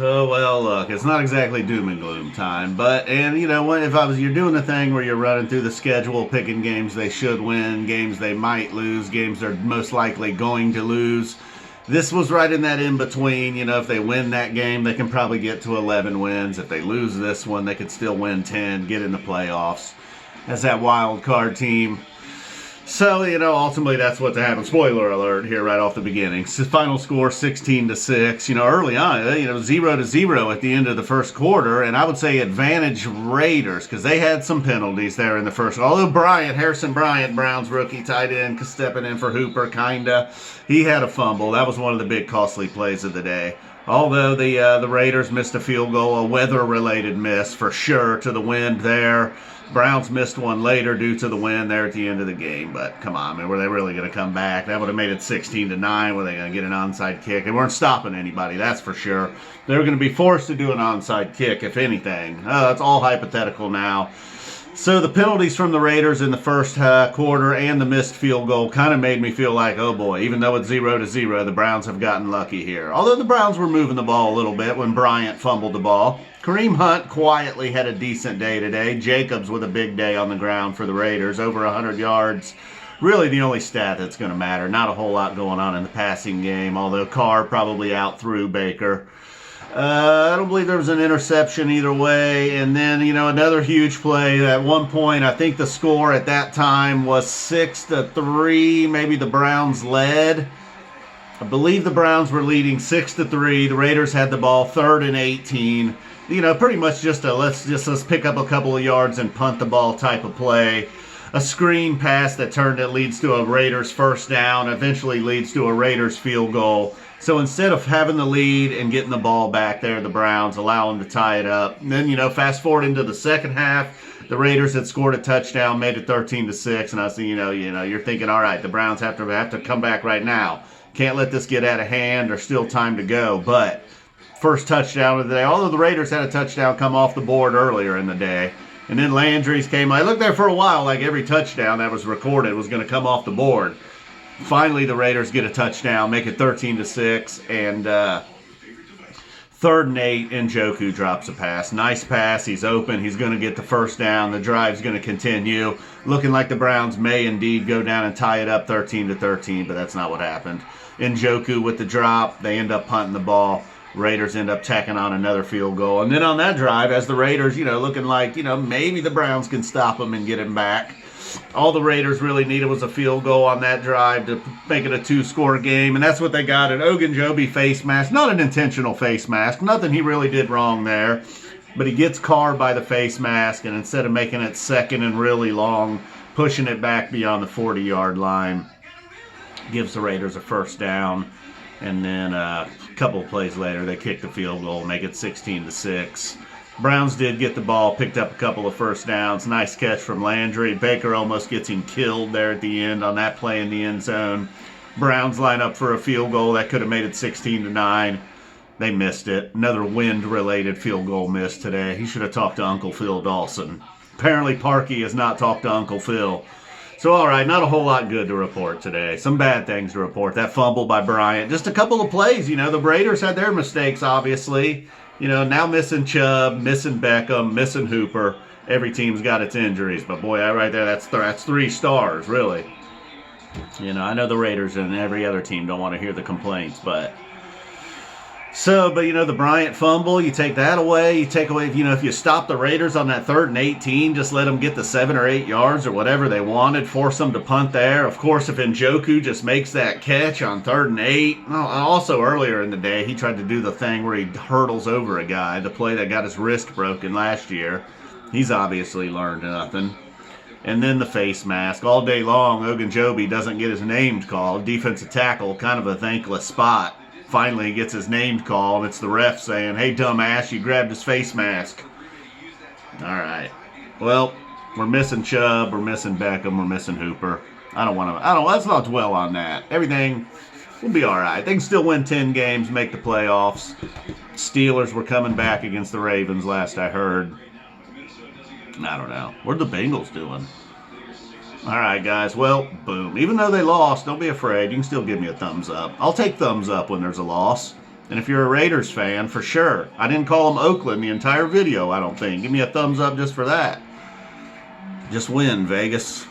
Oh, well, look, it's not exactly doom and gloom time, but, and you know what, if you're doing the thing where you're running through the schedule, picking games they should win, games they might lose, games they're most likely going to lose, this was right in that in between. You know, if they win that game, they can probably get to 11 wins. If they lose this one, they could still win 10, get in the playoffs as that wild card team. So, you know, ultimately that's what happened. Spoiler alert here right off the beginning. Final score 16-6. You know, early on, 0-0 at the end of the first quarter. And I would say advantage Raiders because they had some penalties there in the first. Although Harrison Bryant, Browns rookie tight end, stepping in for Hooper, kinda. He had a fumble. That was one of the big costly plays of the day. Although the Raiders missed a field goal, a weather-related miss for sure to the wind there. Browns missed one later due to the wind there at the end of the game. But come on, man, were they really going to come back? That would have made it 16-9. Were they going to get an onside kick? They weren't stopping anybody, that's for sure. They were going to be forced to do an onside kick, if anything. That's all hypothetical now. So the penalties from the Raiders in the first quarter and the missed field goal kind of made me feel like, oh boy, even though it's 0-0, the Browns have gotten lucky here. Although the Browns were moving the ball a little bit when Bryant fumbled the ball. Kareem Hunt quietly had a decent day today. Jacobs with a big day on the ground for the Raiders, over 100 yards. Really the only stat that's going to matter. Not a whole lot going on in the passing game, although Carr probably out-threw Baker. I don't believe there was an interception either way. And then, you know, another huge play. At one point, I think the score at that time was 6-3. Maybe the Browns led. I believe the Browns were leading 6-3. The Raiders had the ball 3rd and 18. You know, pretty much just a let's pick up a couple of yards and punt the ball type of play. A screen pass that leads to a Raiders first down, eventually leads to a Raiders field goal. So instead of having the lead and getting the ball back there, the Browns allow them to tie it up. And then, you know, fast forward into the second half, the Raiders had scored a touchdown, made it 13-6, and I see, you know, you're thinking, all right, the Browns have to come back right now. Can't let this get out of hand. There's still time to go. But first touchdown of the day, although the Raiders had a touchdown come off the board earlier in the day. And then Landry's came. I looked there for a while, like every touchdown that was recorded was going to come off the board. Finally, the Raiders get a touchdown, make it 13-6, and 3rd and 8, Njoku drops a pass. Nice pass. He's open. He's going to get the first down. The drive's going to continue. Looking like the Browns may indeed go down and tie it up 13-13, but that's not what happened. Njoku with the drop. They end up punting the ball. Raiders end up tacking on another field goal. And then on that drive, as the Raiders, you know, looking like, you know, maybe the Browns can stop them and get him back. All the Raiders really needed was a field goal on that drive to make it a 2-score game, and that's what they got. An Ogunjobi face mask, not an intentional face mask, nothing he really did wrong there, but he gets Carr by the face mask, and instead of making it second and really long, pushing it back beyond the 40-yard line, gives the Raiders a first down, and then a couple of plays later, they kick the field goal, make it 16-6. Browns did get the ball, picked up a couple of first downs. Nice catch from Landry. Baker almost gets him killed there at the end on that play in the end zone. Browns line up for a field goal that could have made it 16-9. They missed it. Another wind-related field goal miss today. He should have talked to Uncle Phil Dawson. Apparently Parkey has not talked to Uncle Phil. So, all right, not a whole lot good to report today. Some bad things to report. That fumble by Bryant. Just a couple of plays. You know, the Raiders had their mistakes, obviously. You know, now missing Chubb, missing Beckham, missing Hooper. Every team's got its injuries. But, boy, right there, that's 3 stars, really. You know, I know the Raiders and every other team don't want to hear the complaints, but... but, you know, the Bryant fumble, you take that away. You take away, you know, if you stop the Raiders on that 3rd and 18, just let them get the 7 or 8 yards or whatever they wanted, force them to punt there. Of course, if Njoku just makes that catch on 3rd and 8, also earlier in the day, he tried to do the thing where he hurdles over a guy, the play that got his wrist broken last year. He's obviously learned nothing. And then the face mask. All day long, Ogunjobi doesn't get his name called. Defensive tackle, kind of a thankless spot. Finally, he gets his name called. It's the ref saying, hey, dumbass, you grabbed his face mask. All right. Well, we're missing Chubb. We're missing Beckham. We're missing Hooper. Let's not dwell on that. Everything will be all right. They can still win 10 games, make the playoffs. Steelers were coming back against the Ravens last I heard. I don't know. What are the Bengals doing? All right, guys. Well, boom. Even though they lost, don't be afraid. You can still give me a thumbs up. I'll take thumbs up when there's a loss. And if you're a Raiders fan, for sure. I didn't call them Oakland the entire video, I don't think. Give me a thumbs up just for that. Just win, Vegas.